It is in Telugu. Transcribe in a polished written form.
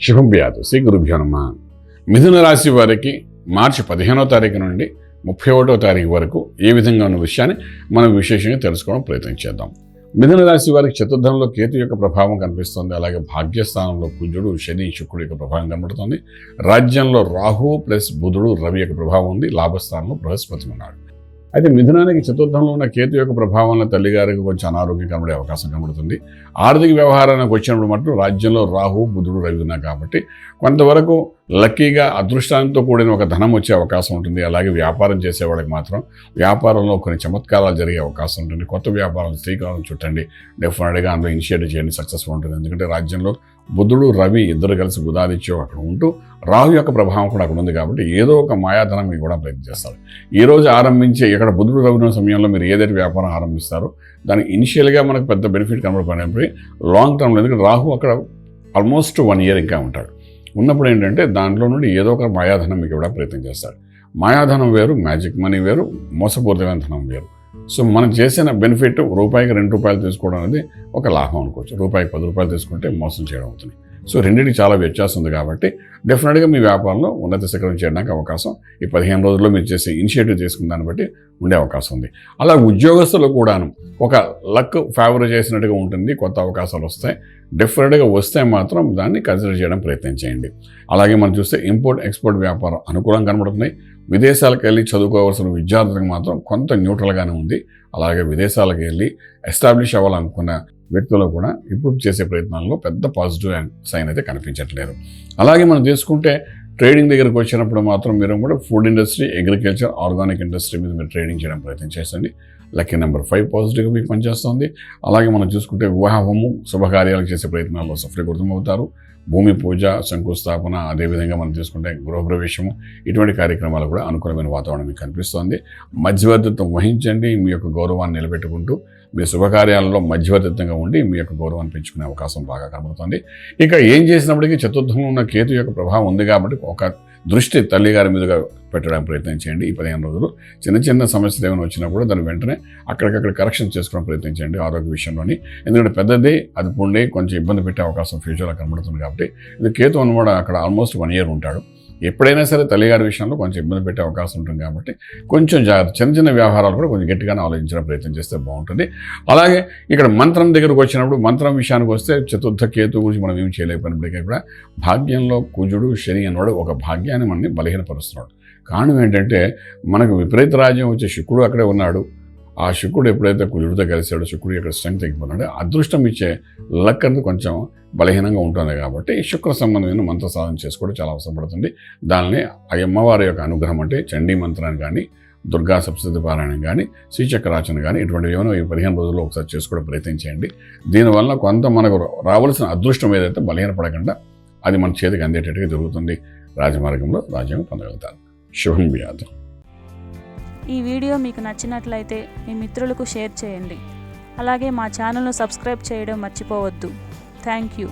శుభం భూయాత్. శ్రీ గురుభ్యో నమః. మిథున రాశి వారికి మార్చి 15వ తారీఖు నుండి 31వ తారీఖు వరకు ఏ విధంగా ఉన్న విషయాన్ని మనం విశేషంగా తెలుసుకోవడం ప్రయత్నం చేద్దాం. మిథున రాశి వారికి చతుర్థంలో కేతు యొక్క ప్రభావం కనిపిస్తుంది. అలాగే భాగ్యస్థానంలో కుజుడు, శని, శుక్రుడు యొక్క ప్రభావం కనబడుతుంది. రాజ్యంలో రాహు ప్లస్ బుధుడు, రవి యొక్క ప్రభావం ఉంది. లాభస్థానంలో బృహస్పతి ఉన్నాడు. అయితే మిథునానికి చతుర్థంలో ఉన్న కేతు యొక్క ప్రభావంలో తల్లిగారికి కొంచెం అనారోగ్యం కనబడే అవకాశం కనబడుతుంది. ఆర్థిక వ్యవహారానికి వచ్చినప్పుడు మటు రాజ్యంలో రాహు, బుధుడు, రవి ఉన్నాయి కాబట్టి కొంతవరకు లక్కీగా అదృష్టాంతో కూడిన ఒక ధనం వచ్చే అవకాశం ఉంటుంది. అలాగే వ్యాపారం చేసేవాళ్ళకి మాత్రం వ్యాపారంలో కొన్ని చమత్కారాలు జరిగే అవకాశం ఉంటుంది. కొత్త వ్యాపారాలు శ్రీకారం చుట్టండి, డెఫినెట్గా అందులో ఇనిషియేటివ్ చేయండి, సక్సెస్ఫుల్ ఉంటుంది. ఎందుకంటే రాజ్యంలో బుధుడు, రవి ఇద్దరు కలిసి బుధాదిత్యం అక్కడ ఉంటూ రాహు యొక్క ప్రభావం కూడా అక్కడ ఉంది కాబట్టి ఏదో ఒక మాయాధనం మీకు కూడా ప్రయత్నం చేస్తారు. ఈ రోజు ఆరంభించే ఇక్కడ బుధుడు, రవి ఉన్న సమయంలో మీరు ఏదైతే వ్యాపారం ఆరంభిస్తారో దానికి ఇనిషియల్గా మనకు పెద్ద బెనిఫిట్ కనబడిపోయినప్పుడు లాంగ్ టర్మ్లో, ఎందుకంటే రాహు అక్కడ ఆల్మోస్ట్ 1 year ఇంకా ఉంటాడు. ఉన్నప్పుడు ఏంటంటే దాంట్లో నుండి ఏదో ఒక మాయాధనం మీకు కూడా ప్రయత్నం చేస్తారు. మాయాధనం వేరు, మ్యాజిక్ మనీ వేరు, మోసపూరితమైన ధనం వేరు. సో మనం చేసిన బెనిఫిట్ రూపాయికి 2 రూపాయలు తీసుకోవడం అనేది ఒక లాభం అనుకోవచ్చు. రూపాయికి 10 రూపాయలు తీసుకుంటే మోసం చేయడం అవుతుంది. సో రెండింటికి చాలా వ్యత్యాసం ఉంది కాబట్టి డెఫినెట్గా మీ వ్యాపారంలో ఉన్నత శిఖరం చేయడానికి అవకాశం ఈ 15 రోజుల్లో మీరు చేసే ఇనిషియేటివ్ తీసుకున్న దాన్ని బట్టి ఉండే అవకాశం ఉంది. అలా ఉద్యోగస్తులు కూడాను ఒక లక్ ఫేవర్ చేసినట్టుగా ఉంటుంది. కొత్త అవకాశాలు వస్తాయి. డెఫినెట్గా వస్తే మాత్రం దాన్ని కన్సిడర్ చేయడం ప్రయత్నం చేయండి. అలాగే మనం చూస్తే ఇంపోర్ట్ ఎక్స్పోర్ట్ వ్యాపారం అనుకూలంగా కనబడుతున్నాయి. విదేశాలకు వెళ్ళి చదువుకోవాల్సిన విద్యార్థులకు మాత్రం కొంత న్యూట్రల్గానే ఉంది. అలాగే విదేశాలకు వెళ్ళి ఎస్టాబ్లిష్ అవ్వాలనుకున్న వ్యక్తులు కూడా ఇప్పుడు చేసే ప్రయత్నాల్లో పెద్ద పాజిటివ్ సైన్ అయితే కనిపించట్లేదు. అలాగే మనం తీసుకుంటే ట్రేడింగ్ దగ్గరకు వచ్చినప్పుడు మాత్రం మీరు కూడా food industry, agriculture, organic industry మీద మీరు ట్రేడింగ్ చేయడం ప్రయత్నం చేయండి. లక్కీ నెంబర్ 5 పాజిటివ్గా మీకు పనిచేస్తుంది. అలాగే మనం చూసుకుంటే వివాహము, శుభకార్యాలు చేసే ప్రయత్నాల్లో సఫలీకృతమవుతారు. భూమి పూజ, శంకుస్థాపన, అదేవిధంగా మనం తీసుకుంటే గృహప్రవేశము, ఇటువంటి కార్యక్రమాలు కూడా అనుకూలమైన వాతావరణం మీకు కనిపిస్తోంది. మధ్యవర్తిత్వం వహించండి. మీ యొక్క గౌరవాన్ని నిలబెట్టుకుంటూ మీ శుభకార్యాలలో మధ్యవర్తిత్వంగా ఉండి మీ యొక్క గౌరవాన్ని పెంచుకునే అవకాశం బాగా కనబడుతుంది. ఇక ఏం చేసినప్పటికీ చతుర్థంలో ఉన్న కేతు యొక్క ప్రభావం ఉంది కాబట్టి ఒక దృష్టి తల్లిగారి మీదుగా పెట్టడానికి ప్రయత్నం చేయండి. ఈ 15 రోజులు చిన్న చిన్న సమస్యలు ఏమైనా వచ్చినా కూడా దాన్ని వెంటనే అక్కడికక్కడ కరెక్షన్ చేసుకోవడం ప్రయత్నం చేయండి ఆరోగ్య విషయంలోని. ఎందుకంటే పెద్దది అది పుండి కొంచెం ఇబ్బంది పెట్టే అవకాశం ఫ్యూచర్లో కనబడుతుంది కాబట్టి ఇది కేతు అన్నమాట అక్కడ ఆల్మోస్ట్ 1 year ఉంటాడు. ఎప్పుడైనా సరే తల్లిగారి విషయంలో కొంచెం ఇబ్బంది పెట్టే అవకాశం ఉంటుంది కాబట్టి కొంచెం జాగ్రత్త. చిన్న చిన్న వ్యవహారాలు కూడా కొంచెం గట్టిగానే ఆలోచించడం ప్రయత్నం చేస్తే బాగుంటుంది. అలాగే ఇక్కడ మంత్రం దగ్గరకు వచ్చినప్పుడు మంత్రం విషయానికి వస్తే చతుర్థ కేతు గురించి మనం ఏం చేయలేకపోయినప్పటికీ కూడా భాగ్యంలో కుజుడు, శని అన్నవాడు ఒక భాగ్యాన్ని మనని బలహీనపరుస్తున్నాడు. కారణం ఏంటంటే మనకు విపరీత రాజ్యం వచ్చే శుక్రుడు అక్కడే ఉన్నాడు. ఆ శుక్రుడు ఎప్పుడైతే కుజుడితో కలిసాడో శుక్రుడు యొక్క స్ట్రెంగ్త్ తగ్గిపోతున్నాడు. అదృష్టం ఇచ్చే లక్ అనేది కొంచెం బలహీనంగా ఉంటుంది కాబట్టి శుక్ర సంబంధమైన మంత్ర సాధన చేసుకోవడం చాలా అవసరం పడుతుంది. దానిని ఆ అమ్మవారి యొక్క అనుగ్రహం అంటే చండీ మంత్రాన్ని కానీ, దుర్గా సప్తశతి పారాయణం కానీ, శ్రీచక్రార్చన కానీ ఇటువంటి ఏమైనా ఈ 15 రోజుల్లో ఒకసారి చేసుకోవడం ప్రయత్నం చేయండి. దీనివల్ల కొంత మనకు రావాల్సిన అదృష్టం ఏదైతే బలహీనపడకుండా అది మన చేతికి అందేటట్టుగా జరుగుతుంది. రాజమార్గంలో రాజ్యం పొందగలుగుతారు. శుభం భూయాత్. ఈ వీడియో మీకు నచ్చినట్లయితే మీ మిత్రులకు షేర్ చేయండి. అలాగే మా ఛానల్ను సబ్స్క్రైబ్ చేయడం మర్చిపోవద్దు. Thank you.